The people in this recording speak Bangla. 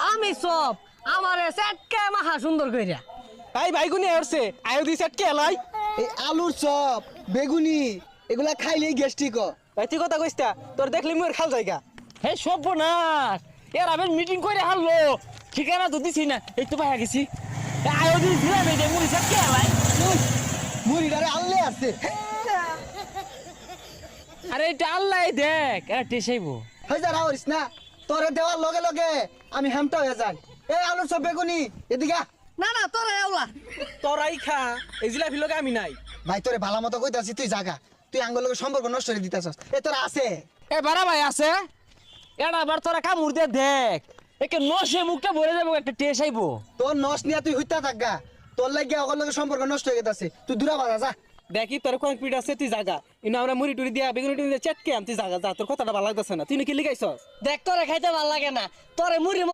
আমি সব আমারে সেটকে মাখা সুন্দর কইরা। এই বাইগুনি আসছে আয়ো দি সেট কে লাই এই আলুর চপ বেগুনি এগুলা খাইলেই গ্যাস্ট্রিক ভাই তুই কথা কইস্তা তোর দেখলি মোর খাল জায়গা হে সর্বনাশ এর আমি মিটিং করে হারলো ঠিকানা তো দিছি না এই তো পাইয়া গেছি আয়োদিন দিলাম এই যে মুড়ি সব কে লাই মুড়িটারে আনলে আছে আরে এটা আল্লাহ দেখ এটা টেসাইবো হয়ে যা রাওরিস না তোরে দেওয়ার লগে লগে আমি হ্যামটা হয়ে যাই এই আলুর চপ বেগুনি এদিকে আ। না না তোরা এওলা তোরাই খা এই জিলাপি লগে আমি নাই ভাই তোরে ভালো মতো কইতাছি তুই জাগা তুই আঙ্গুল লগে সম্পর্ক নষ্ট করে দিতাছস এ তোরা আছে এ বারা ভাই আছে এটা বার তোরা কামড় দিয়ে দেখ একে নসে মুখটা ভরে যাবো একটা টেস আইবো তোর নস নিয়ে তুই হইতা থাকগা তোর লাগিয়া ওর লগে সম্পর্ক নষ্ট হয়ে গেছে তুই দূরা বাজা যা দেখি তোর কোন পিঠ আছে তুই জাগা ইনো আমরা মুড়ি টুড়ি দিয়া বেগুনি টুড়ি দিয়া চেটকে আম তুই জাগা যা তোর কথাটা ভালো লাগতেছে না তুই নাকি লিখাইছস দেখ তোরে খাইতে ভাল লাগে না তোরে মুড়ি